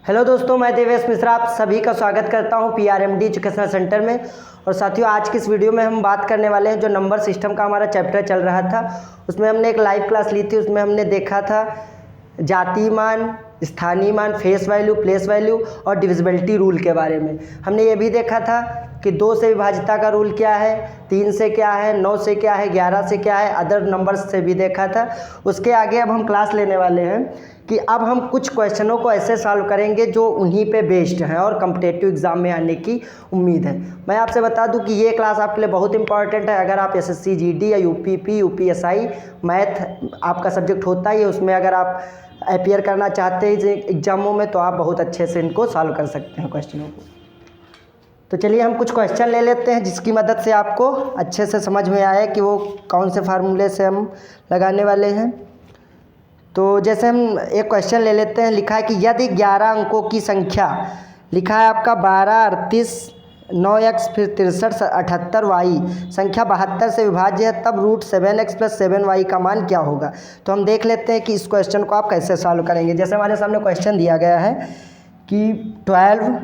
Hello दोस्तों, मैं देवेश मिश्रा आप सभी का स्वागत करता हूं पीआरएमडी एजुकेशनल सेंटर में। और साथियों, आज की इस वीडियो में हम बात करने वाले हैं जो नंबर सिस्टम का हमारा चैप्टर चल रहा था, उसमें हमने एक लाइव क्लास ली थी। उसमें हमने देखा था जातीय मान, स्थानीय मान, फेस वैल्यू, प्लेस वैल्यू और डिविजिबिलिटी रूल के बारे में। हमने ये भी देखा था कि 2 से विभाज्यता का रूल क्या है, 3 से क्या है, 9 से क्या है, 11 से क्या है, अदर नंबर्स से भी देखा था। उसके आगे अब हम क्लास लेने वाले हैं कि अब हम कुछ क्वेश्चनों को ऐसे सॉल्व करेंगे जो उन्हीं पे बेस्ड हैं और कॉम्पिटिटिव एग्जाम में आने की उम्मीद है। मैं आपसे बता दूं कि ये क्लास आपके लिए बहुत इंपॉर्टेंट है। अगर आप एसएससी जीडी या यूपीपी, यूपीएसआई मैथ आपका सब्जेक्ट होता ही है, उसमें अगर आप अपीयर करना चाहते हैं एग्जामों में, तो आप बहुत अच्छे से इनको सॉल्व कर सकते हैं क्वेश्चनों को। तो चलिए हम कुछ क्वेश्चन ले लेते हैं जिसकी मदद से आपको अच्छे से समझ में आए कि वो कौन से फार्मूले से हम लगाने वाले हैं। तो जैसे हम एक क्वेश्चन ले लेते हैं। लिखा है कि यदि 11 अंकों की संख्या, लिखा है आपका 12, 38, 9x फिर 63, 78 y संख्या 72 से विभाज्य है, तब √7x + 7y का मान क्या होगा। तो हम देख लेते हैं कि इस क्वेश्चन को आप कैसे सॉल्व करेंगे। जैसे हमारे सामने क्वेश्चन दिया गया है कि 12,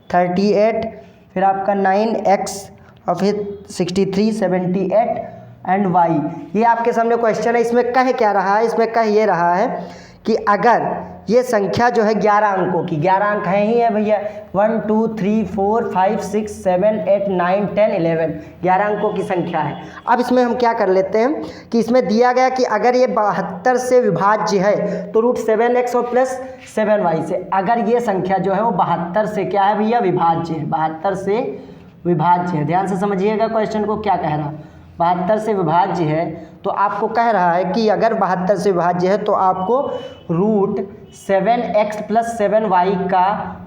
38 फिर आपका 9x और फिर 63, 78 एंड y, ये आपके सामने क्वेश्चन है। इसमें कह क्या रहा है, इसमें कह ये रहा है कि अगर ये संख्या जो है 11 अंकों की, 11 अंक हैं ही है भैया, 1 2 3 4 5 6 7 8 9 10 11, 11 अंकों की संख्या है। अब इसमें हम क्या कर लेते हैं कि इसमें दिया गया कि अगर ये 72 से विभाज्य है तो √7x और प्लस 7y से, अगर ये संख्या जो है वो 72 से क्या है भैया, विभाज्य है, 72 से विभाज्य है। ध्यान से समझिएगा क्वेश्चन को क्या कह रहा है। 72 से विभाज्य है तो आपको कह रहा है कि अगर 72 से विभाज्य है तो आपको √7x + 7y का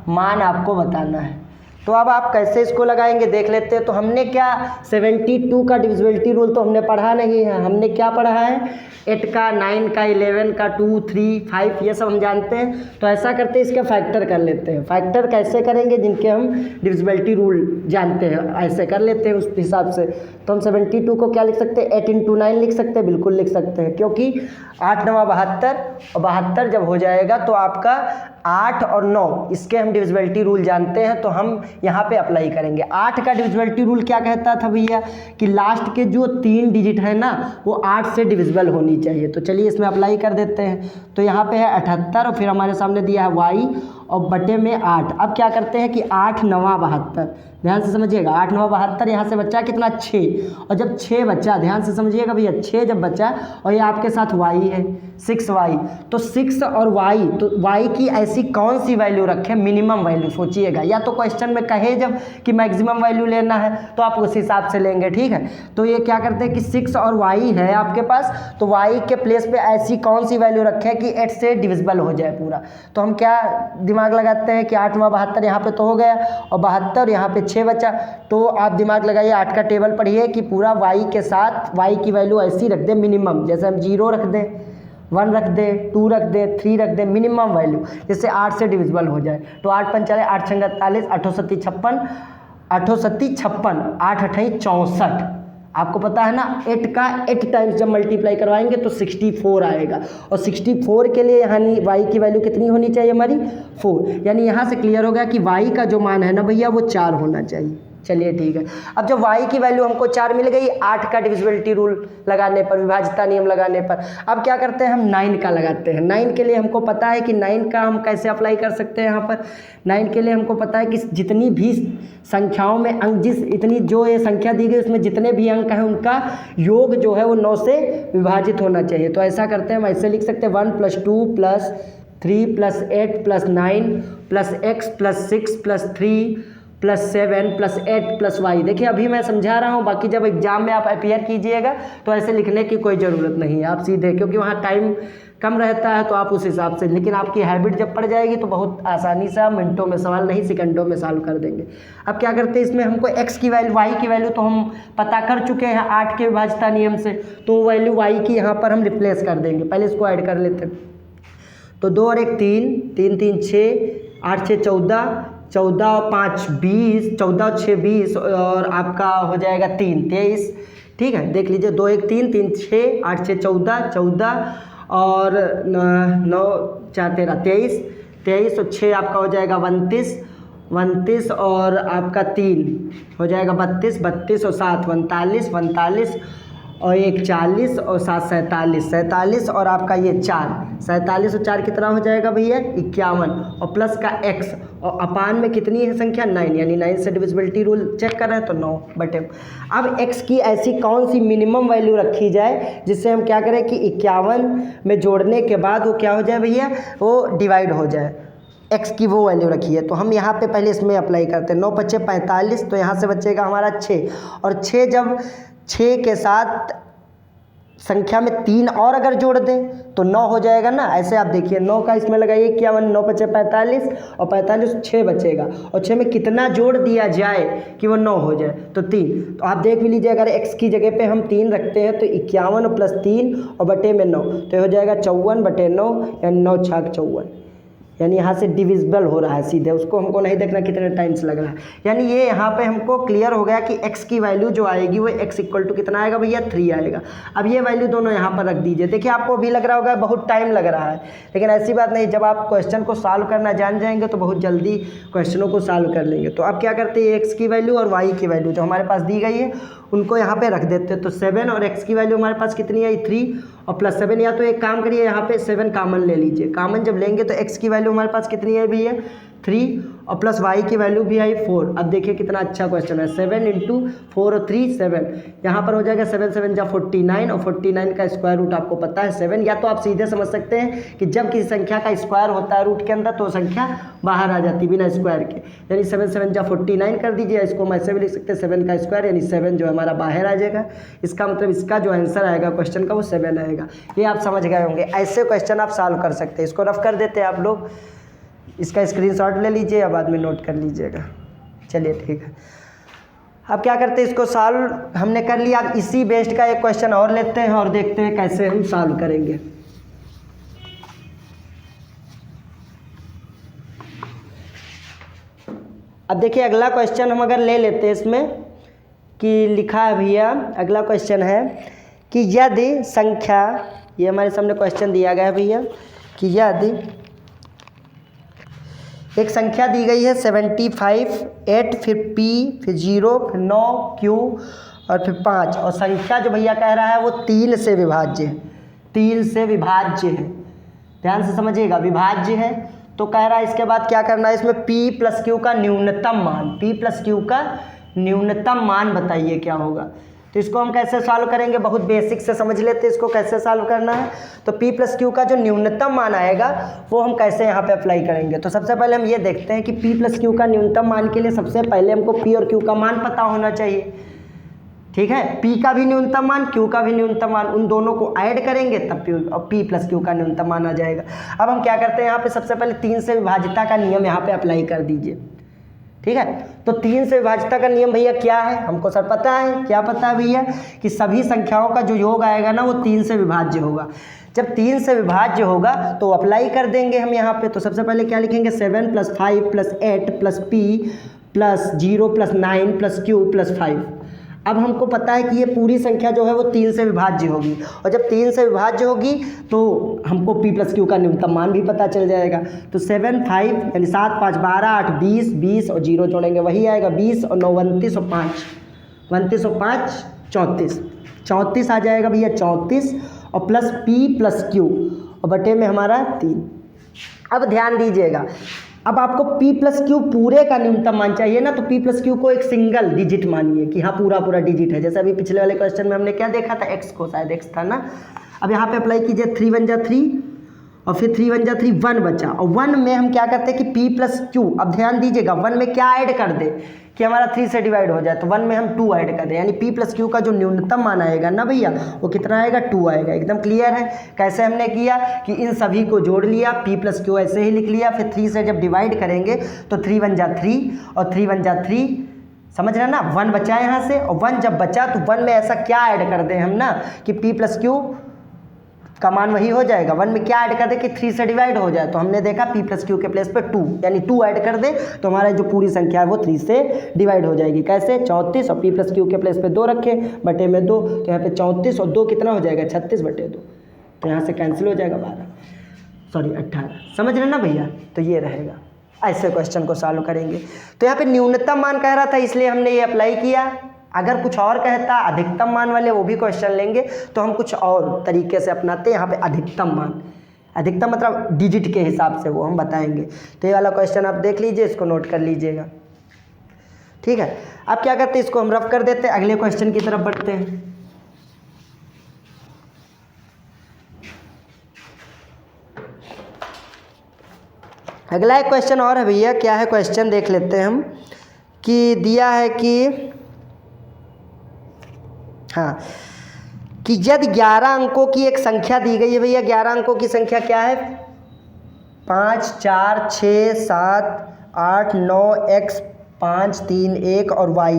मान आपको बताना है। तो अब आप कैसे इसको लगाएंगे देख लेते हैं। तो हमने क्या 72 का डिविजिबिलिटी रूल तो हमने पढ़ा नहीं है। हमने क्या पढ़ा है, 8 का, 9 का, 11 का, 2, 3, 5 ये सब हम जानते हैं। तो ऐसा करते हैं, इसका फैक्टर कर लेते हैं। फैक्टर कैसे करेंगे, जिनके हम डिविजिबिलिटी रूल जानते हैं ऐसे कर लेते हैं उस हिसाब से। तो हम 72 को क्या लिख सकते हैं, 8 × 9 लिख सकते हैं, बिल्कुल लिख सकते हैं, क्योंकि 8 9 72 और 72 जब हो जाएगा तो आपका 8 और 9 इसके हम डिविजिबिलिटी रूल जानते हैं, तो हम यहाँ पे अप्लाई करेंगे। 8 का डिविजिबिलिटी रूल क्या कहता था भैया कि लास्ट के जो 3 डिजिट है ना वो 8 से डिविजिबल होनी चाहिए। तो चलिए इसमें अप्लाई कर देते हैं। तो यहाँ पे है 78 और फिर हमारे सामने दिया है y और बटे में 8। अब क्या करते हैं कि 8 9 72, ध्यान से समझिएगा, 8 9 72, यहाँ से बचा कितना 6, और जब 6 बचा, ध्यान से समझिएगा भैया, 6 जब बचा और ये आपके साथ y है 6y, तो 6 और y, तो y की ऐसी कौन सी वैल्यू रखें, मिनिमम वैल्यू सोचिएगा। या तो क्वेश्चन में कहे जब कि मैक्सिमम वैल्यू लेना है तो आप उस हिसाब से लेंगे, ठीक है। तो ये क्या करते हैं कि 6 और y है आपके पास, तो y के प्लेस पे ऐसी कौन सी वैल्यू रखें कि 8 से डिविजिबल हो जाए पूरा। तो हम क्या दिमाग लगाते हैं कि 8 9 72 यहाँ पे तो हो गया और 72 यहाँ पे 6 बचा। तो आप दिमाग लगाइए, 8 का टेबल पढ़िए कि पूरा y के साथ y की वैल्यू ऐसी रख दें मिनिमम, जैसे हम 0 रख दें, 1 रख दें, 2 रख दें, 3 रख दें, मिनिमम वैल्यू जिससे 8 से डिविजिबल हो जाए। तो 8 5 चले, 8 6 48, 8 7 56, 8 7 56, 8 8 64। आपको पता है ना 8 का 8 टाइम्स जब मल्टीप्लाई करवाएंगे तो 64 आएगा, और 64 के लिए यहाँ y की वैल्यू कितनी होनी चाहिए हमारी, 4। यानी यहाँ से क्लियर हो गया कि y का जो मान है ना भैया वो 4 होना चाहिए। चलिए ठीक है। अब जब y की वैल्यू हमको 4 मिल गई 8 का डिविजिबिलिटी रूल लगाने पर, विभाज्यता नियम लगाने पर, अब क्या करते हैं हम 9 का लगाते हैं। 9 के लिए हमको पता है कि 9 का हम कैसे अप्लाई कर सकते हैं। यहाँ पर 9 के लिए हमको पता है कि जितनी भी संख्याओं में अंक, इतनी जो ये संख्या दी गई उसमें जितने भी अंक हैं उनका योग जो है वो 9 से विभाजित होना चाहिए। तो ऐसा करते हैं, हम ऐसे लिख सकते हैं 1 + 2 + 3 + 8 + 9 + x + 6 + 3 + 7 + 8 + y। देखिए अभी मैं समझा रहा हूँ, बाकी जब एग्जाम में आप अपीयर कीजिएगा तो ऐसे लिखने की कोई ज़रूरत नहीं है, आप सीधे, क्योंकि वहाँ टाइम कम रहता है तो आप उस हिसाब से, लेकिन आपकी हैबिट जब पड़ जाएगी तो बहुत आसानी से आप मिनटों में सवाल नहीं सेकंडों में सॉल्व कर देंगे। अब क्या करते हैं, इसमें हमको x की वैल्यू, y की वैल्यू तो हम पता कर चुके हैं 8 के विभाज्यता नियम से, तो वैल्यू y की यहाँ पर हम रिप्लेस कर देंगे। पहले इसको ऐड कर लेते हैं। तो 2 और 1 3, 3 3 6, 8 6 14, 14 और 5 20, 14 और 6 20 और आपका हो जाएगा 3 23। ठीक है, देख लीजिए 2 1 3 3 6, 8 6 14, 14 और 9 4 13 23, 23 और 6 आपका हो जाएगा 29, 29 और आपका 3 हो जाएगा 32, 32 और 7 39, 39 और 1 40 और 7 47, 47 और आपका ये 4, 47 और 4 कितना हो जाएगा भैया 51 और प्लस का x और अपान में कितनी है संख्या 9, यानी 9 से डिविजिबिलिटी रूल चेक कर रहे हैं तो 9 बटे। अब x की ऐसी कौन सी मिनिमम वैल्यू रखी जाए जिससे हम क्या करें कि 51 में जोड़ने के बाद वो क्या हो जाए भैया, वो डिवाइड हो जाए। x की वो वैल्यू रखी है तो हम यहाँ पे पहले इसमें अप्लाई करते हैं। 9 × 5 = 45, तो यहाँ से बचेगा हमारा 6 और 6 जब 6 के साथ संख्या में 3 और अगर जोड़ दें तो 9 हो जाएगा ना। ऐसे आप देखिए 9 का इसमें लगाइए 51, 9 × 5 = 45 और 45 6 बचेगा और 6 में कितना जोड़ दिया जाए कि वो 9 हो जाए, तो 3। तो आप देख भी लीजिए अगर x की जगह पे हम 3 रखते हैं तो 51 और प्लस 3 और बटे में 9 तो हो जाएगा 54 बटे 9 यानी 9 × 6 = 54, यानी यहाँ से डिविजिबल हो रहा है सीधे, उसको हमको नहीं देखना कितने टाइम्स लग रहा है। यानी ये यहाँ पे हमको क्लियर हो गया कि x की वैल्यू जो आएगी वो x = कितना आएगा भैया 3 आएगा। अब ये वैल्यू दोनों यहाँ पर रख दीजिए। देखिए आपको भी लग रहा होगा बहुत टाइम लग रहा है, लेकिन ऐसी बात नहीं, जब आप क्वेश्चन को सॉल्व करना जान जाएंगे तो बहुत जल्दी क्वेश्चनों को सॉल्व कर लेंगे। तो आप क्या करते हैं, x की वैल्यू और y की वैल्यू जो हमारे पास दी गई है उनको यहाँ पे रख देते हैं। तो 7 और x की वैल्यू हमारे पास कितनी आई 3 और प्लस 7, या तो एक काम करिए यहाँ पे 7 कॉमन ले लीजिए। कॉमन जब लेंगे तो x की वैल्यू हमारे पास कितनी आई भैया 3 और प्लस y की वैल्यू भी आई 4। अब देखिए कितना अच्छा क्वेश्चन है, 7 × 4 और 3 7, यहाँ पर हो जाएगा 7 7 जा 49 और 49 का स्क्वायर रूट आपको पता है 7। या तो आप सीधे समझ सकते हैं कि जब किसी संख्या का स्क्वायर होता है रूट के अंदर तो संख्या बाहर आ जाती है बिना स्क्वायर के, यानी 7 7 जा 49 कर दीजिए। इसको हम ऐसे भी लिख सकते हैं 7 का स्क्वायर यानी 7 जो हमारा बाहर आ जाएगा। इसका मतलब इसका जो आंसर आएगा क्वेश्चन का वो 7 आएगा। ये आप समझ गए होंगे, ऐसे क्वेश्चन आप सॉल्व कर सकते हैं। इसको रफ कर देते हैं आप लोग, इसका स्क्रीनशॉट ले लीजिए या बाद में नोट कर लीजिएगा। चलिए ठीक है, अब क्या करते हैं, इसको सॉल्व हमने कर लिया। अब इसी बेस्ड का एक क्वेश्चन और लेते हैं और देखते हैं कैसे हम सॉल्व करेंगे। अब देखिए अगला क्वेश्चन हम अगर ले लेते हैं इसमें कि लिखा है भैया, अगला क्वेश्चन है कि यदि संख्या, ये हमारे सामने क्वेश्चन दिया गया है भैया कि यदि एक संख्या दी गई है 75, 8 फिर p फिर 0 फिर 9 q और फिर 5 और संख्या जो भैया कह रहा है वो 3 से विभाज्य है, 3 से विभाज्य है। ध्यान से समझिएगा, विभाज्य है। तो कह रहा है इसके बाद क्या करना है, इसमें p + q का न्यूनतम मान, p + q का न्यूनतम मान बताइए क्या होगा। तो इसको हम कैसे सॉल्व करेंगे, बहुत बेसिक से समझ लेते हैं इसको कैसे सॉल्व करना है। तो p + q का जो न्यूनतम मान आएगा वो हम कैसे यहाँ पे अप्लाई करेंगे। तो सबसे पहले हम ये देखते हैं कि p + q का न्यूनतम मान के लिए सबसे पहले हमको p और q का मान पता होना चाहिए। ठीक है, p का भी न्यूनतम मान, q का भी न्यूनतम मान, उन दोनों को ऐड करेंगे तब p + q का न्यूनतम मान आ जाएगा। अब हम क्या करते हैं, यहाँ पे सबसे पहले 3 से विभाज्यता का नियम यहाँ पे अप्लाई कर दीजिए। ठीक है, तो 3 से विभाज्यता का नियम भैया क्या है, हमको सर पता है। क्या पता है भैया कि सभी संख्याओं का जो योग आएगा ना वो 3 से विभाज्य होगा। जब 3 से विभाज्य होगा तो अप्लाई कर देंगे हम यहाँ पे। तो सबसे पहले क्या लिखेंगे, 7 + 5 + 8 + p + 0 + 9 + q + 5। अब हमको पता है कि ये पूरी संख्या जो है वो 3 से विभाज्य होगी, और जब 3 से विभाज्य होगी तो हमको p + q का न्यूनतम मान भी पता चल जाएगा। तो 7 5 यानी 7 5 12 8 20 20 और 0 जोड़ेंगे वही आएगा 20 और 9 29 और 5 29 और 5 34 34 आ जाएगा भैया 34 और प्लस p + q और बटे में हमारा 3। अब ध्यान दीजिएगा, अब आपको p + q पूरे का न्यूनतम मान चाहिए ना, तो p + q को एक सिंगल डिजिट मानिए कि हाँ पूरा डिजिट है। जैसे अभी पिछले वाले क्वेश्चन में हमने क्या देखा था, x को, शायद x था ना। अब यहाँ पे अप्लाई कीजिए, 3 1 जा 3 और फिर 3 1 जा 3 1 बचा, और 1 में हम क्या करते हैं कि p + q। अब ध्यान दीजिएगा 1 में क्या ऐड कर दे कि हमारा 3 से डिवाइड हो जाए, तो 1 में हम 2 ऐड कर दें, यानी p + q का जो न्यूनतम मान आएगा ना भैया वो कितना आएगा 2 आएगा। एकदम क्लियर है। कैसे हमने किया कि इन सभी को जोड़ लिया, p + q ऐसे ही लिख लिया, फिर 3 से जब डिवाइड करेंगे तो 3 1 जा 3 और 3 1 जा 3, समझ रहे ना। 1 बचा यहाँ से, और 1 जब बचा तो 1 में ऐसा क्या ऐड कर दें हम ना कि p + q का मान वही हो जाएगा। 1 में क्या ऐड कर दे कि 3 से डिवाइड हो जाए, तो हमने देखा p + q के प्लेस पे 2 यानी 2 ऐड कर दे तो हमारा जो पूरी संख्या है वो 3 से डिवाइड हो जाएगी। कैसे, 34 और p + q के प्लेस पे 2 रखे बटे में 2, तो यहाँ पे 34 और 2 कितना हो जाएगा 36 बटे 2, तो यहाँ से कैंसिल हो जाएगा 12। सॉरी 18, समझ रहे ना भैया। तो ये रहेगा, ऐसे क्वेश्चन को सॉल्व करेंगे। तो यहाँ पे न्यूनतम मान कह रहा था इसलिए हमने ये अप्लाई किया। अगर कुछ और कहता अधिकतम मान वाले वो भी क्वेश्चन लेंगे तो हम कुछ और तरीके से अपनाते हैं। यहाँ पे अधिकतम मान, अधिकतम मतलब डिजिट के हिसाब से वो हम बताएंगे। तो ये वाला क्वेश्चन आप देख लीजिए, इसको नोट कर लीजिएगा, ठीक है। अब क्या करते हैं, इसको हम रफ कर देते हैं, अगले क्वेश्चन की तरफ बढ़ते हैं। अगला एक क्वेश्चन और है भैया, क्या है क्वेश्चन देख लेते हैं हम। कि दिया है कि हाँ, कि यदि 11 अंकों की एक संख्या दी गई है भैया, 11 अंकों की संख्या क्या है, 5 4 6 7 8 9 x 5 3 1 और y,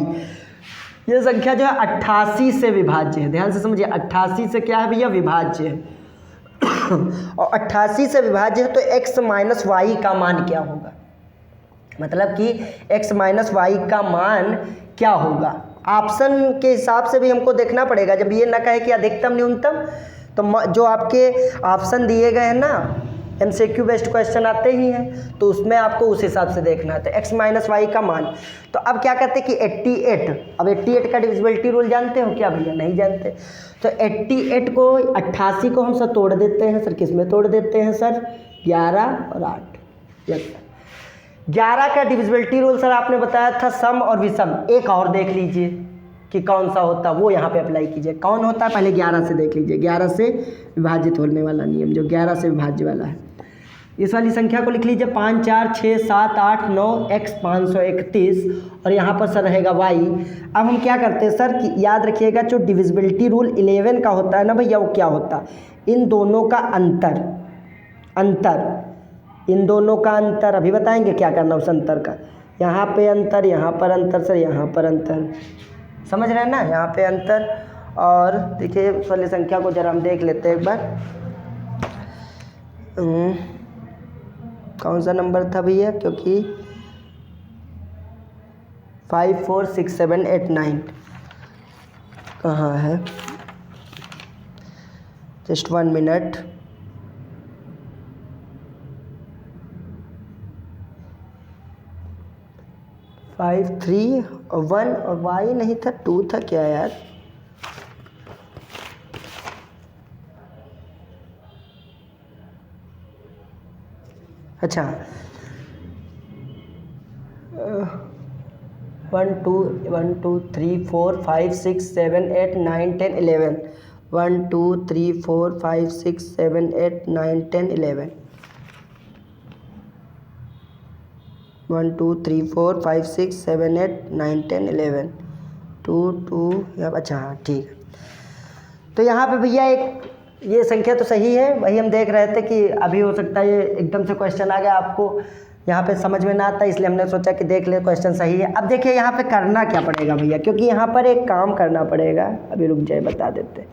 ये संख्या जो है 88 से विभाज्य है। ध्यान से समझिए, 88 से क्या है भैया, विभाज्य है। और 88 से विभाज्य है तो x माइनस वाई का मान क्या होगा, मतलब कि x माइनस वाई का मान क्या होगा। ऑप्शन के हिसाब से भी हमको देखना पड़ेगा। जब ये ना कहे कि अधिकतम न्यूनतम, तो जो आपके ऑप्शन दिए गए हैं ना, MCQ बेस्ड क्वेश्चन आते ही हैं, तो उसमें आपको उस हिसाब से देखना है। तो x माइनस वाई का मान, तो अब क्या करते हैं कि 88, अब 88 का डिविजिबिलिटी रूल जानते हो क्या भैया, नहीं जानते। तो 88 को 88 को हम सर तोड़ देते हैं। सर किस में तोड़ देते हैं सर, 11 और 8। यस सर, 11 का डिविजिबिलिटी रूल सर आपने बताया था सम और विषम। एक और देख लीजिए कि कौन सा होता, वो यहाँ पे अप्लाई कीजिए। कौन होता है, पहले 11 से देख लीजिए, 11 से विभाजित होने वाला नियम, जो 11 से विभाज्य वाला है। इस वाली संख्या को लिख लीजिए 5 4 6 7 8 9 x 531, और यहाँ पर सर रहेगा y। अब हम क्या करते हैं सर कि याद रखिएगा, जो डिविजिबिलिटी रूल 11 का होता है ना भैया, वो क्या होता है, इन दोनों का अंतर, इन दोनों का अंतर। अभी बताएंगे क्या करना उस अंतर का। यहाँ पे अंतर, यहाँ पर अंतर सर, यहाँ पर अंतर, समझ रहे हैं ना, यहाँ पे अंतर। और देखिए उस वाली संख्या को जरा हम देख लेते हैं एक बार। कौन सा नंबर था भैया, क्योंकि 5 4 6 7 8 9 कहाँ है, जस्ट 1 मिनट। फाइव 3 और 1 और y नहीं था, 2 था क्या यार। अच्छा 1 2 3 4 5 6 7 8 9 10 11 1 2 3 4 5 6 7 8 9 10 11 1 2 3 4 5 6 7 8 9 10 11 2 2। अच्छा हाँ ठीक है। तो यहाँ पे भैया एक ये संख्या तो सही है, वही हम देख रहे थे कि अभी हो सकता है ये एकदम से क्वेश्चन आ गया आपको यहाँ पे समझ में ना आता, इसलिए हमने सोचा कि देख ले क्वेश्चन सही है। अब देखिए यहाँ पे करना क्या पड़ेगा भैया, क्योंकि यहाँ पर एक काम करना पड़ेगा। अभी रुक जाए, बता देते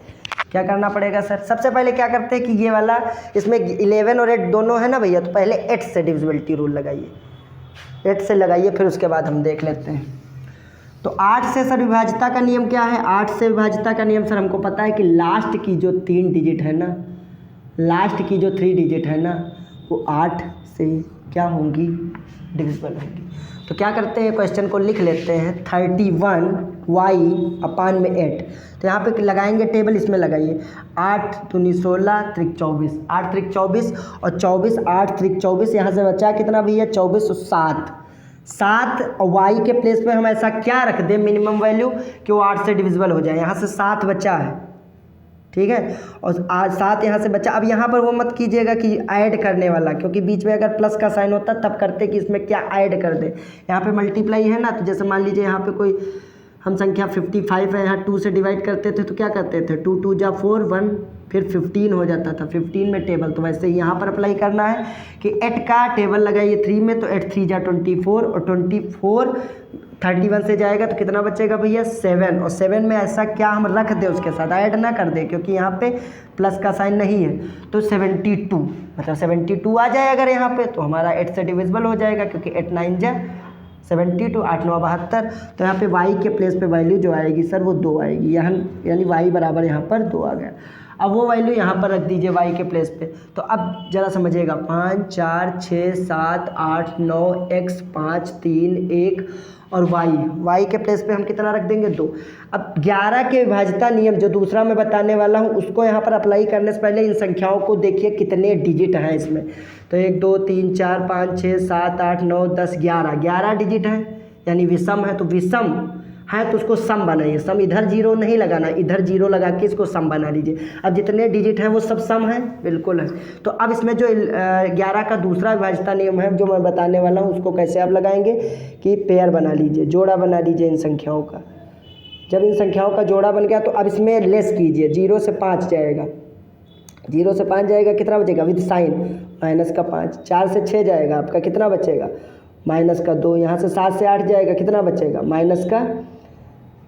क्या करना पड़ेगा सर। सबसे पहले क्या करते हैं कि ये वाला, इसमें 11 और 8 दोनों है ना भैया, तो पहले 8 से डिविजिबिलिटी रूल लगाइए, 8 से लगाइए, फिर उसके बाद हम देख लेते हैं। तो 8 से सर विभाज्यता का नियम क्या है, 8 से विभाज्यता का नियम सर हमको पता है कि लास्ट की जो 3 डिजिट है ना, लास्ट की जो 3 डिजिट है ना, वो 8 से क्या होंगी, डिविजिबल होंगी। तो क्या करते हैं, क्वेश्चन को लिख लेते हैं 31y/8। तो यहाँ पे लगाएंगे टेबल, इसमें लगाइए 8 दूनी 16 त्रिक 24, 8 त्रिक 24 और 24 8 त्रिक 24, यहाँ से बचा कितना भैया 24 और 7 और y के प्लेस पे हम ऐसा क्या रख दें मिनिमम वैल्यू कि वो 8 से डिविजिबल हो जाए। यहाँ से 7 बचा है, ठीक है, और आज 7 यहाँ से बचा। अब यहाँ पर वो मत कीजिएगा कि ऐड करने वाला, क्योंकि बीच में अगर प्लस का साइन होता तब करते कि इसमें क्या ऐड कर दे। यहाँ पे मल्टीप्लाई है ना, तो जैसे मान लीजिए यहाँ पे कोई हम संख्या 55 है, यहाँ 2 से डिवाइड करते थे तो क्या करते थे 2 2 जा 4 1 फिर 15 हो जाता था, 15 में टेबल। तो वैसे ही यहाँ पर अप्लाई करना है कि 8 का टेबल लगाइए 3 में, तो 8 3 जा 24 और 24 31 से जाएगा तो कितना बचेगा भैया 7, और 7 में ऐसा क्या हम रख दे उसके साथ, ऐड ना कर दे, क्योंकि यहाँ पे प्लस का साइन नहीं है। तो 72 मतलब 72 आ जाए अगर यहाँ पे, तो हमारा 8 से डिविजिबल हो जाएगा, क्योंकि 8 9 जा 72 8 9 72। तो यहाँ पे y के प्लेस पे वैल्यू जो आएगी सर वो 2 आएगी, यानी y बराबर यहाँ पर 2 आ गया। अब वो वैल्यू यहाँ पर रख दीजिए y के प्लेस पे। तो अब ज़रा समझिएगा 5 4 6 7 8 9 x 5 3 1 और y के प्लेस पे हम कितना रख देंगे 2। अब 11 के विभाज्यता नियम जो दूसरा मैं बताने वाला हूँ उसको यहाँ पर अप्लाई करने से पहले इन संख्याओं को देखिए कितने डिजिट हैं इसमें। तो 1 2 3 4 5 6 7 8 9 10 11 डिजिट हैं, यानी विषम है। तो विषम है तो उसको सम बनाइए। सम इधर जीरो नहीं लगाना, इधर जीरो लगा के इसको सम बना लीजिए। अब जितने डिजिट हैं वो सब सम है, बिल्कुल है। तो अब इसमें जो 11 का दूसरा विभाज्यता नियम है जो मैं बताने वाला हूँ उसको कैसे आप लगाएंगे कि पेयर बना लीजिए, जोड़ा बना लीजिए इन संख्याओं का। जब इन संख्याओं का जोड़ा बन गया तो अब इसमें लेस कीजिए, 0 से 5 जाएगा, 0 से 5 जाएगा, कितना बचेगा विद साइन माइनस का 5। 4 से 6 जाएगा आपका, कितना बचेगा माइनस का 2। यहाँ से 7 से 8 जाएगा, कितना बचेगा माइनस का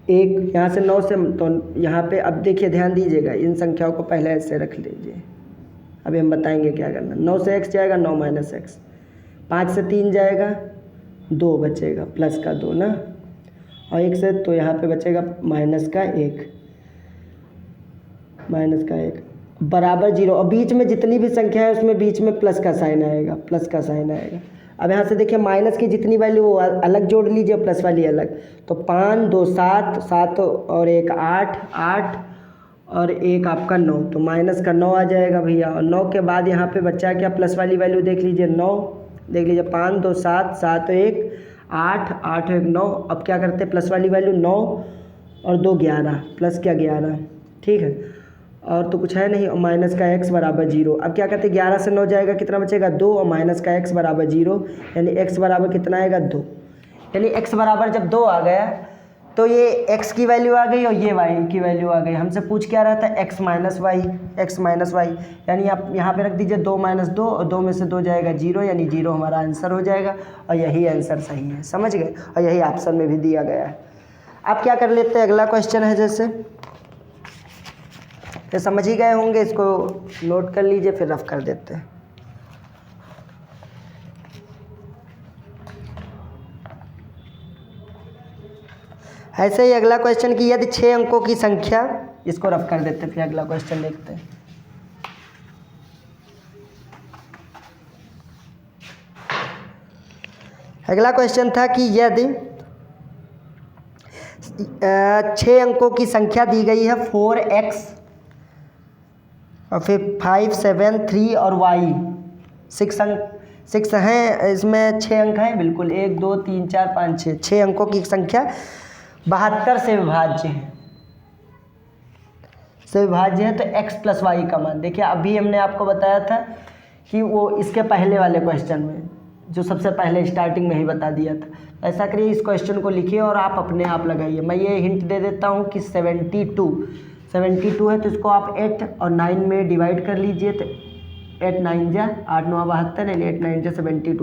1। यहाँ से 9 से, तो यहाँ पे अब देखिए ध्यान दीजिएगा, इन संख्याओं को पहले ऐसे रख लीजिए। अभी हम बताएंगे क्या करना। 9 से x जाएगा 9 माइनस एक्स, 5 से 3 जाएगा 2 बचेगा प्लस का 2 ना, और 1 से तो यहाँ पे बचेगा माइनस का 1, माइनस का 1 बराबर 0। और बीच में जितनी भी संख्या है उसमें बीच में प्लस का साइन आएगा, प्लस का साइन आएगा। अब यहाँ से देखिए माइनस की जितनी वैल्यू वो अलग जोड़ लीजिए, प्लस वाली अलग। तो 5 2 7 7 और 1 8 8 और 1 आपका 9, तो माइनस का 9 आ जाएगा भैया। और 9 के बाद यहाँ पे बच्चा क्या, प्लस वाली वैल्यू देख लीजिए 9, देख लीजिए 5 2 7 7 1 8 8 1 9। अब क्या करते हैं, प्लस वाली वैल्यू 9 और 2 11, प्लस क्या 11, ठीक है। और तो कुछ है नहीं, और माइनस का x बराबर 0। अब क्या करते हैं, 11 से 9 जाएगा, कितना बचेगा 2, और माइनस का x बराबर 0, यानी x बराबर कितना आएगा 2। यानी x बराबर जब 2 आ गया तो ये x की वैल्यू आ गई और ये y की वैल्यू आ गई। हमसे पूछ क्या रहा था, x माइनस वाई, यानी आप यहाँ पे रख दीजिए 2 माइनस 2, और 2 में से 2 जाएगा 0, यानी 0 हमारा आंसर हो जाएगा। और यही आंसर सही है, समझ गए, और यही ऑप्शन में भी दिया गया है। अब क्या कर लेते हैं, अगला क्वेश्चन है, जैसे ये समझ ही गए होंगे, इसको नोट कर लीजिए फिर रफ कर देते हैं। ऐसे ही अगला क्वेश्चन की यदि 6 अंकों की संख्या, इसको रफ कर देते हैं फिर अगला क्वेश्चन देखते हैं। अगला क्वेश्चन था कि यदि 6 अंकों की संख्या दी गई है 4x और फिर 5 7 3 और y 6 हैं, इसमें 6 अंक हैं, बिल्कुल 1 2 3 4 5 6 अंकों की संख्या 72 से विभाज्य है, तो x प्लस वाई का मान देखिए। अभी हमने आपको बताया था कि वो इसके पहले वाले क्वेश्चन में जो सबसे पहले स्टार्टिंग में ही बता दिया था। ऐसा करिए, इस क्वेश्चन को लिखिए और आप अपने आप लगाइए। मैं ये हिंट दे देता हूँ कि 72 है, तो इसको आप 8 और 9 में डिवाइड कर लीजिए। तो 8 9 जा 8 9 72, यानी 8 9 जा 72।